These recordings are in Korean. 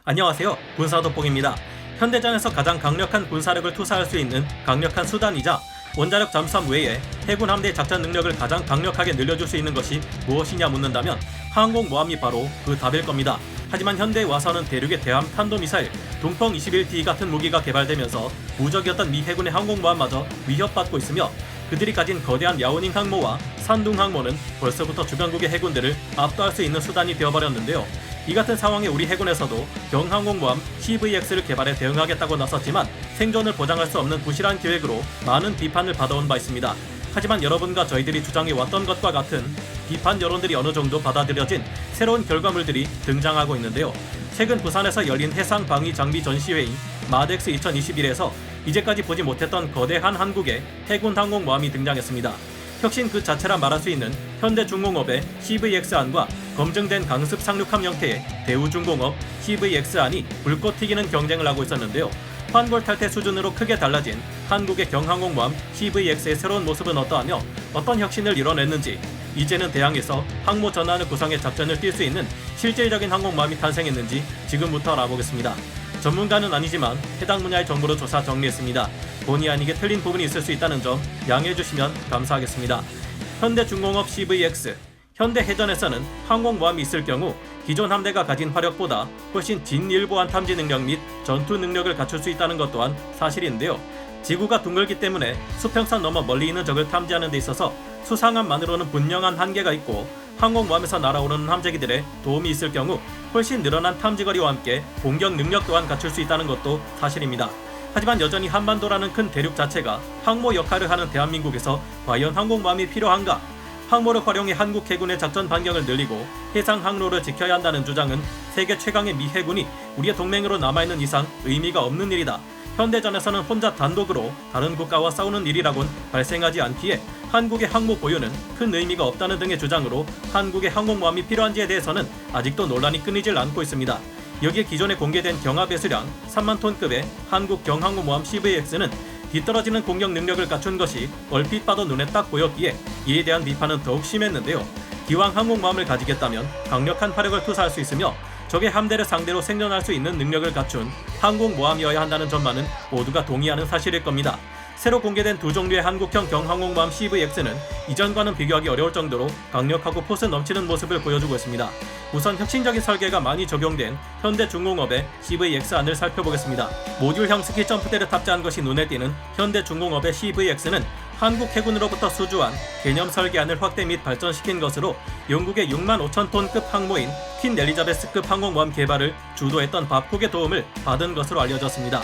안녕하세요. 군사돋보기입니다. 현대전에서 가장 강력한 군사력을 투사할 수 있는 강력한 수단이자 원자력 잠수함 외에 해군 함대의 작전 능력을 가장 강력하게 늘려줄 수 있는 것이 무엇이냐 묻는다면 항공모함이 바로 그 답일 겁니다. 하지만 현대에 와서는 대륙의 대함 탄도미사일 동펑 21D 같은 무기가 개발되면서 무적이었던 미 해군의 항공모함마저 위협받고 있으며 그들이 가진 거대한 야오닝 항모와 산둥 항모는 벌써부터 주변국의 해군들을 압도할 수 있는 수단이 되어버렸는데요. 이 같은 상황에 우리 해군에서도 경항공모함 CVX를 개발해 대응하겠다고 나섰지만 생존을 보장할 수 없는 부실한 계획으로 많은 비판을 받아온 바 있습니다. 하지만 여러분과 저희들이 주장해왔던 것과 같은 비판 여론들이 어느 정도 받아들여진 새로운 결과물들이 등장하고 있는데요. 최근 부산에서 열린 해상 방위 장비 전시회인 마덱스 2021에서 이제까지 보지 못했던 거대한 한국의 해군 항공모함이 등장했습니다. 혁신 그 자체라 말할 수 있는 현대중공업의 CVX안과 검증된 강습 상륙함 형태의 대우중공업 CVX안이 불꽃 튀기는 경쟁을 하고 있었는데요. 환골탈태 수준으로 크게 달라진 한국의 경항공모함 CVX의 새로운 모습은 어떠하며 어떤 혁신을 이뤄냈는지, 이제는 대항에서 항모 전환을 구성해 작전을 뛸 수 있는 실질적인 항공모함이 탄생했는지 지금부터 알아보겠습니다. 전문가는 아니지만 해당 분야의 정보로 조사 정리했습니다. 본의 아니게 틀린 부분이 있을 수 있다는 점 양해해 주시면 감사하겠습니다. 현대중공업 CVX. 현대해전에서는 항공모함이 있을 경우 기존 함대가 가진 화력보다 훨씬 진일보한 탐지 능력 및 전투 능력을 갖출 수 있다는 것 또한 사실인데요. 지구가 둥글기 때문에 수평선 너머 멀리 있는 적을 탐지하는 데 있어서 수상함만으로는 분명한 한계가 있고, 항공모함에서 날아오르는 함재기들의 도움이 있을 경우 훨씬 늘어난 탐지거리와 함께 공격 능력 또한 갖출 수 있다는 것도 사실입니다. 하지만 여전히 한반도라는 큰 대륙 자체가 항모 역할을 하는 대한민국에서 과연 항공모함이 필요한가? 항모를 활용해 한국 해군의 작전 반경을 늘리고 해상 항로를 지켜야 한다는 주장은 세계 최강의 미 해군이 우리의 동맹으로 남아있는 이상 의미가 없는 일이다. 현대전에서는 혼자 단독으로 다른 국가와 싸우는 일이라곤 발생하지 않기에 한국의 항모 보유는 큰 의미가 없다는 등의 주장으로 한국의 항공모함이 필요한지에 대해서는 아직도 논란이 끊이질 않고 있습니다. 여기에 기존에 공개된 경하 배수량 3만 톤급의 한국 경항공모함 CVX는 뒤떨어지는 공격 능력을 갖춘 것이 얼핏 봐도 눈에 딱 보였기에 이에 대한 비판은 더욱 심했는데요. 기왕 항공모함을 가지겠다면 강력한 화력을 투사할 수 있으며 적의 함대를 상대로 생존할 수 있는 능력을 갖춘 항공모함이어야 한다는 점만은 모두가 동의하는 사실일 겁니다. 새로 공개된 두 종류의 한국형 경항공모함 CVX는 이전과는 비교하기 어려울 정도로 강력하고 포스 넘치는 모습을 보여주고 있습니다. 우선 혁신적인 설계가 많이 적용된 현대중공업의 CVX안을 살펴보겠습니다. 모듈형 스키 점프대를 탑재한 것이 눈에 띄는 현대중공업의 CVX는 한국 해군으로부터 수주한 개념 설계안을 확대 및 발전시킨 것으로 영국의 6만 5천 톤급 항모인 퀸 엘리자베스급 항공모함 개발을 주도했던 밥쿡의 도움을 받은 것으로 알려졌습니다.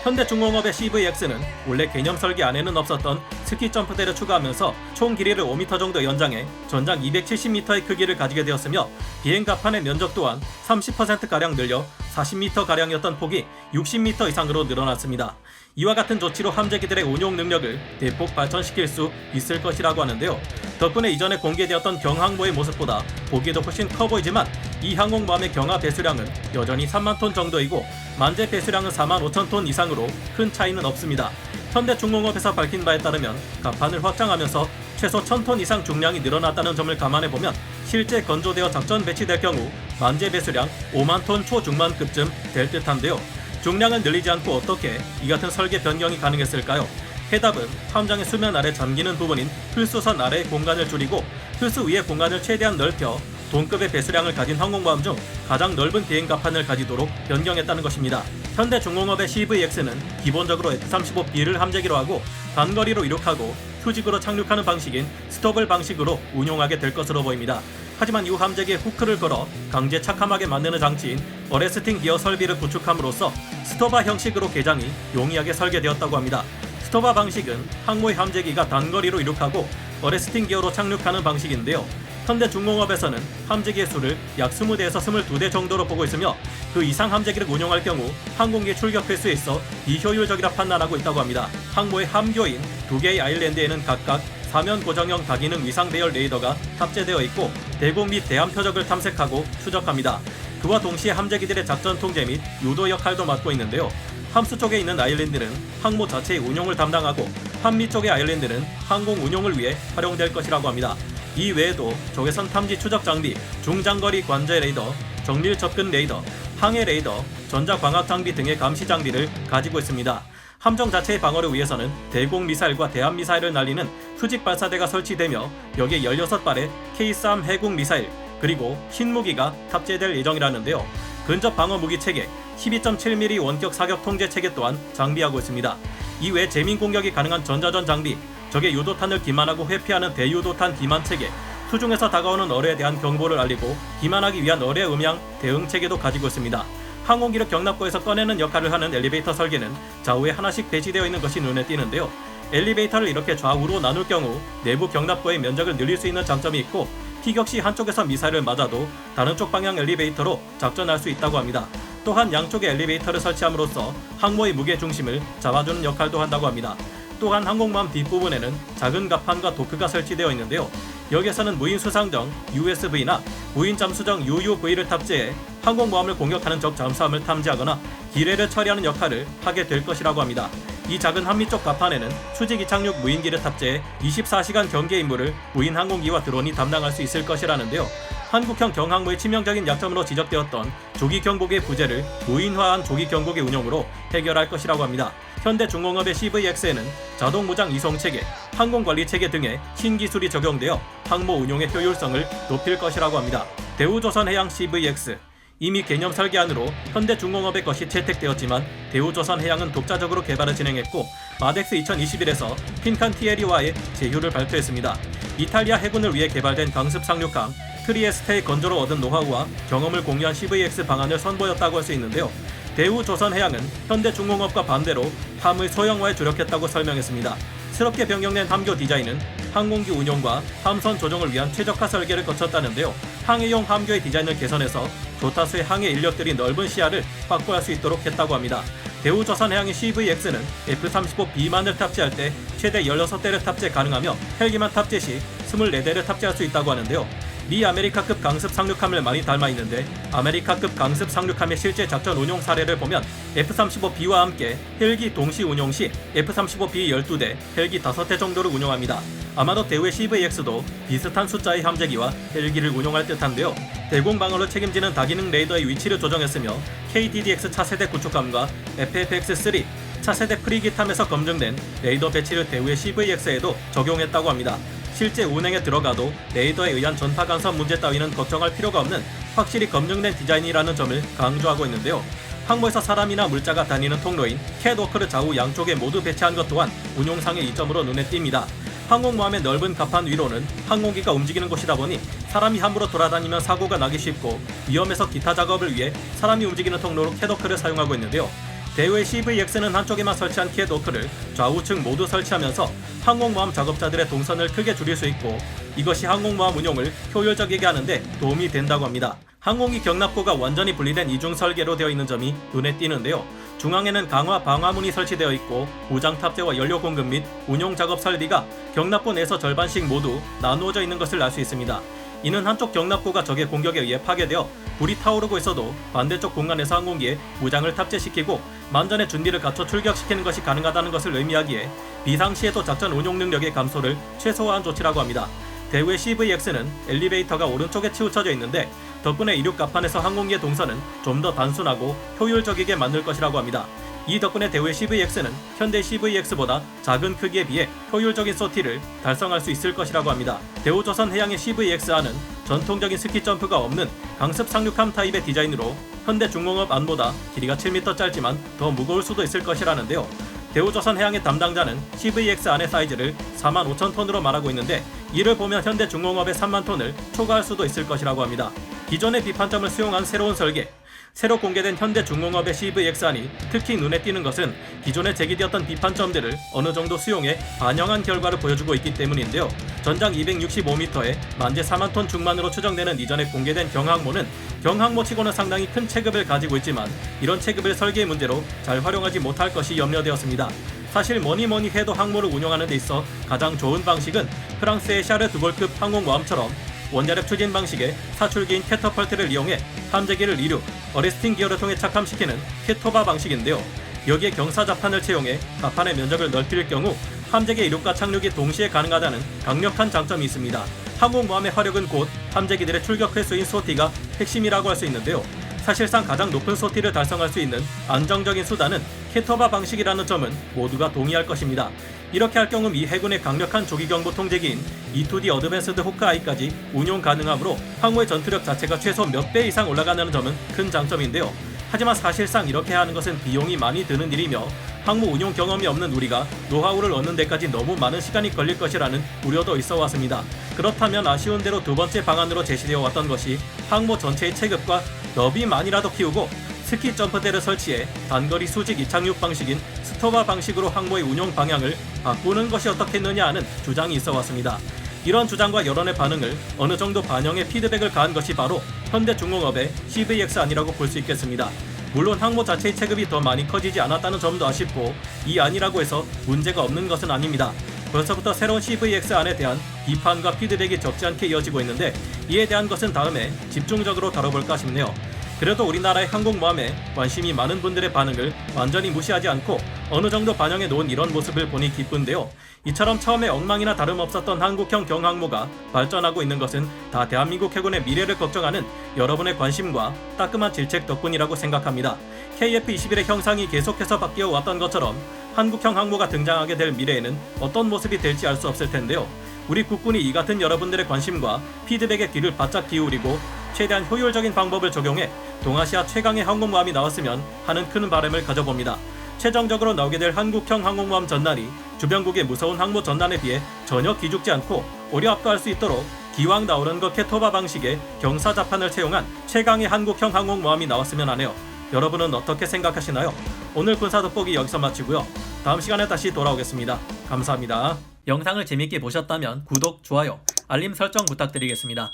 현대중공업의 CVX는 원래 개념 설계 안에는 없었던 스키 점프대를 추가하면서 총 길이를 5m 정도 연장해 전장 270m의 크기를 가지게 되었으며 비행갑판의 면적 또한 30%가량 늘려 40m가량이었던 폭이 60m 이상으로 늘어났습니다. 이와 같은 조치로 함재기들의 운용 능력을 대폭 발전시킬 수 있을 것이라고 하는데요. 덕분에 이전에 공개되었던 경항모의 모습보다 보기에도 훨씬 커 보이지만 이 항공모함의 경하 배수량은 여전히 3만 톤 정도이고 만재 배수량은 4만 5천 톤 이상으로 큰 차이는 없습니다. 현대중공업에서 밝힌 바에 따르면 갑판을 확장하면서 최소 1000톤 이상 중량이 늘어났다는 점을 감안해보면 실제 건조되어 작전 배치될 경우 만재 배수량 5만 톤 초중반급쯤 될 듯한데요. 중량을 늘리지 않고 어떻게 이 같은 설계 변경이 가능했을까요? 해답은 함장의 수면 아래 잠기는 부분인 흘수선 아래의 공간을 줄이고 흘수 위의 공간을 최대한 넓혀 동급의 배수량을 가진 항공모함 중 가장 넓은 비행갑판을 가지도록 변경했다는 것입니다. 현대중공업의 CVX는 기본적으로 F-35B를 함재기로 하고 단거리로 이륙하고 휴직으로 착륙하는 방식인 스토블 방식으로 운용하게 될 것으로 보입니다. 하지만 이후 함재기에 후크를 걸어 강제 착함하게 만드는 장치인 어레스팅 기어 설비를 구축함으로써 스토바 형식으로 개장이 용이하게 설계되었다고 합니다. 스토바 방식은 항모의 함재기가 단거리로 이륙하고 어레스팅 기어로 착륙하는 방식인데요. 현대중공업에서는 함재기의 수를 약 20대에서 22대 정도로 보고 있으며 그 이상 함재기를 운용할 경우 항공기의 출격 횟수에 있어 비효율적이라 판단하고 있다고 합니다. 항모의 함교인 두 개의 아일랜드에는 각각 사면 고정형 다기능 위상 배열 레이더가 탑재되어 있고 대공 및 대함 표적을 탐색하고 추적합니다. 그와 동시에 함재기들의 작전 통제 및 유도 역할도 맡고 있는데요. 함수 쪽에 있는 아일랜드는 항모 자체의 운용을 담당하고 함미 쪽의 아일랜드는 항공 운용을 위해 활용될 것이라고 합니다. 이 외에도 적외선 탐지 추적 장비, 중장거리 관제 레이더, 정밀 접근 레이더, 항해 레이더, 전자광학 장비 등의 감시 장비를 가지고 있습니다. 함정 자체의 방어를 위해서는 대공 미사일과 대함 미사일을 날리는 수직 발사대가 설치되며 여기에 16발의 K-3 해군 미사일 그리고 신무기가 탑재될 예정이라는데요. 근접 방어 무기 체계, 12.7mm 원격 사격 통제 체계 또한 장비하고 있습니다. 이외에 재민 공격이 가능한 전자전 장비, 적의 유도탄을 기만하고 회피하는 대유도탄 기만 체계, 수중에서 다가오는 어뢰에 대한 경보를 알리고 기만하기 위한 어뢰 음향 대응 체계도 가지고 있습니다. 항공기를 경납고에서 꺼내는 역할을 하는 엘리베이터 설계는 좌우에 하나씩 배치되어 있는 것이 눈에 띄는데요. 엘리베이터를 이렇게 좌우로 나눌 경우 내부 경납고의 면적을 늘릴 수 있는 장점이 있고 피격 시 한쪽에서 미사일을 맞아도 다른 쪽 방향 엘리베이터로 작전할 수 있다고 합니다. 또한 양쪽에 엘리베이터를 설치함으로써 항모의 무게 중심을 잡아주는 역할도 한다고 합니다. 또한 항공모함 뒷부분에는 작은 갑판과 도크가 설치되어 있는데요. 여기에서는 무인 수상정 USV나 무인 잠수정 UUV를 탑재해 항공모함을 공격하는 적 잠수함을 탐지하거나 기뢰를 처리하는 역할을 하게 될 것이라고 합니다. 이 작은 한미 쪽 갑판에는 수직 이착륙 무인기를 탑재해 24시간 경계 임무를 무인 항공기와 드론이 담당할 수 있을 것이라는데요. 한국형 경항모의 치명적인 약점으로 지적되었던 조기 경보기의 부재를 무인화한 조기 경보기 운용으로 해결할 것이라고 합니다. 현대중공업의 CVX에는 자동 무장 이송 체계, 항공관리 체계 등의 신기술이 적용되어 항모 운용의 효율성을 높일 것이라고 합니다. 대우조선해양 CVX 이미 개념 설계안으로 현대중공업의 것이 채택되었지만 대우조선해양은 독자적으로 개발을 진행했고 마덱스 2021에서 핀칸티에리와의 제휴를 발표했습니다. 이탈리아 해군을 위해 개발된 강습 상륙함 트리에스테의 건조로 얻은 노하우와 경험을 공유한 CVX 방안을 선보였다고 할 수 있는데요. 대우조선해양은 현대중공업과 반대로 함의 소형화에 주력했다고 설명했습니다. 새롭게 변경된 함교 디자인은 항공기 운용과 함선 조종을 위한 최적화 설계를 거쳤다는데요. 항해용 함교의 디자인을 개선해서 조타수의 항해 인력들이 넓은 시야를 확보할 수 있도록 했다고 합니다. 대우조선해양의 CVX는 F-35B만을 탑재할 때 최대 16대를 탑재 가능하며 헬기만 탑재 시 24대를 탑재할 수 있다고 하는데요. 미 아메리카급 강습 상륙함을 많이 닮아 있는데 아메리카급 강습 상륙함의 실제 작전 운용 사례를 보면 F-35B와 함께 헬기 동시 운용 시 F-35B 12대, 헬기 5대 정도를 운용합니다. 아마도 대우의 CVX도 비슷한 숫자의 함재기와 헬기를 운용할 듯한데요. 대공 방어를 책임지는 다기능 레이더의 위치를 조정했으며 KDDX 차세대 구축함과 FFX-3 차세대 프리기탐에서 검증된 레이더 배치를 대우의 CVX에도 적용했다고 합니다. 실제 운행에 들어가도 레이더에 의한 전파 간섭 문제 따위는 걱정할 필요가 없는 확실히 검증된 디자인이라는 점을 강조하고 있는데요. 항모에서 사람이나 물자가 다니는 통로인 캣워크를 좌우 양쪽에 모두 배치한 것 또한 운용상의 이점으로 눈에 띕니다. 항공모함의 넓은 갑판 위로는 항공기가 움직이는 곳이다 보니 사람이 함부로 돌아다니면 사고가 나기 쉽고 위험해서 기타 작업을 위해 사람이 움직이는 통로로 캣워크를 사용하고 있는데요. 대우의 CVX는 한쪽에만 설치한 캣워크를 좌우측 모두 설치하면서 항공모함 작업자들의 동선을 크게 줄일 수 있고 이것이 항공모함 운용을 효율적이게 하는데 도움이 된다고 합니다. 항공기 경납고가 완전히 분리된 이중 설계로 되어 있는 점이 눈에 띄는데요. 중앙에는 강화 방화문이 설치되어 있고 무장 탑재와 연료 공급 및 운용 작업 설비가 경납고 내에서 절반씩 모두 나누어져 있는 것을 알 수 있습니다. 이는 한쪽 경납고가 적의 공격에 의해 파괴되어 불이 타오르고 있어도 반대쪽 공간에서 항공기에 무장을 탑재시키고 만전의 준비를 갖춰 출격시키는 것이 가능하다는 것을 의미하기에 비상시에도 작전 운용 능력의 감소를 최소화한 조치라고 합니다. 대우의 CVX는 엘리베이터가 오른쪽에 치우쳐져 있는데 덕분에 이륙 갑판에서 항공기의 동선은 좀 더 단순하고 효율적이게 만들 것이라고 합니다. 이 덕분에 대우의 CVX는 현대 CVX보다 작은 크기에 비해 효율적인 소티를 달성할 수 있을 것이라고 합니다. 대우조선해양의 CVX안은 전통적인 스키 점프가 없는 강습 상륙함 타입의 디자인으로 현대중공업 안보다 길이가 7m 짧지만 더 무거울 수도 있을 것이라는데요. 대우조선해양의 담당자는 CVX 안의 사이즈를 45,000톤으로 말하고 있는데 이를 보면 현대중공업의 3만 톤을 초과할 수도 있을 것이라고 합니다. 기존의 비판점을 수용한 새로운 설계, 새로 공개된 현대중공업의 CVX안이 특히 눈에 띄는 것은 기존에 제기되었던 비판점들을 어느 정도 수용해 반영한 결과를 보여주고 있기 때문인데요. 전장 265m에 만재 4만 톤 중반으로 추정되는 이전에 공개된 경항모는 경항모치고는 상당히 큰 체급을 가지고 있지만 이런 체급을 설계의 문제로 잘 활용하지 못할 것이 염려되었습니다. 사실 뭐니 해도 항모를 운용하는 데 있어 가장 좋은 방식은 프랑스의 샤르 드골급 항공모함처럼 원자력 추진 방식의 사출기인 캐터펄트를 이용해 함재기를 이륙, 어레스팅 기어를 통해 착함시키는 캐토바 방식인데요. 여기에 경사자판을 채용해 갑판의 면적을 넓힐 경우 함재기 이륙과 착륙이 동시에 가능하다는 강력한 장점이 있습니다. 항공모함의 화력은 곧 함재기들의 출격 횟수인 소티가 핵심이라고 할 수 있는데요. 사실상 가장 높은 소티를 달성할 수 있는 안정적인 수단은 캐터바 방식이라는 점은 모두가 동의할 것입니다. 이렇게 할 경우 미 해군의 강력한 조기경보 통제기인 E-2D 어드밴스드 호크아이까지 운용 가능하므로 항모의 전투력 자체가 최소 몇 배 이상 올라가는 점은 큰 장점인데요. 하지만 사실상 이렇게 하는 것은 비용이 많이 드는 일이며 항모 운용 경험이 없는 우리가 노하우를 얻는 데까지 너무 많은 시간이 걸릴 것이라는 우려도 있어 왔습니다. 그렇다면 아쉬운 대로 두 번째 방안으로 제시되어 왔던 것이 항모 전체의 체급과 너비만이라도 키우고 스키 점프대를 설치해 단거리 수직 이착륙 방식인 스토바 방식으로 항모의 운용 방향을 바꾸는 것이 어떻겠느냐 하는 주장이 있어 왔습니다. 이런 주장과 여론의 반응을 어느 정도 반영해 피드백을 가한 것이 바로 현대중공업의 CVX안이라고 볼 수 있겠습니다. 물론 항모 자체의 체급이 더 많이 커지지 않았다는 점도 아쉽고 이 안이라고 해서 문제가 없는 것은 아닙니다. 벌써부터 새로운 CVX안에 대한 비판과 피드백이 적지 않게 이어지고 있는데 이에 대한 것은 다음에 집중적으로 다뤄볼까 싶네요. 그래도 우리나라의 항공모함에 관심이 많은 분들의 반응을 완전히 무시하지 않고 어느 정도 반영해 놓은 이런 모습을 보니 기쁜데요. 이처럼 처음에 엉망이나 다름없었던 한국형 경항모가 발전하고 있는 것은 다 대한민국 해군의 미래를 걱정하는 여러분의 관심과 따끔한 질책 덕분이라고 생각합니다. KF-21의 형상이 계속해서 바뀌어 왔던 것처럼 한국형 항모가 등장하게 될 미래에는 어떤 모습이 될지 알 수 없을 텐데요. 우리 국군이 이 같은 여러분들의 관심과 피드백에 귀를 바짝 기울이고 최대한 효율적인 방법을 적용해 동아시아 최강의 항공모함이 나왔으면 하는 큰 바람을 가져봅니다. 최종적으로 나오게 될 한국형 항공모함 전란이 주변국의 무서운 항모 전란에 비해 전혀 기죽지 않고 오려 압도할 수 있도록 기왕 나오는 것 캐토바 방식의 경사자판을 채용한 최강의 한국형 항공모함이 나왔으면 하네요. 여러분은 어떻게 생각하시나요? 오늘 군사 돋보기 여기서 마치고요. 다음 시간에 다시 돌아오겠습니다. 감사합니다. 영상을 재밌게 보셨다면 구독, 좋아요, 알림 설정 부탁드리겠습니다.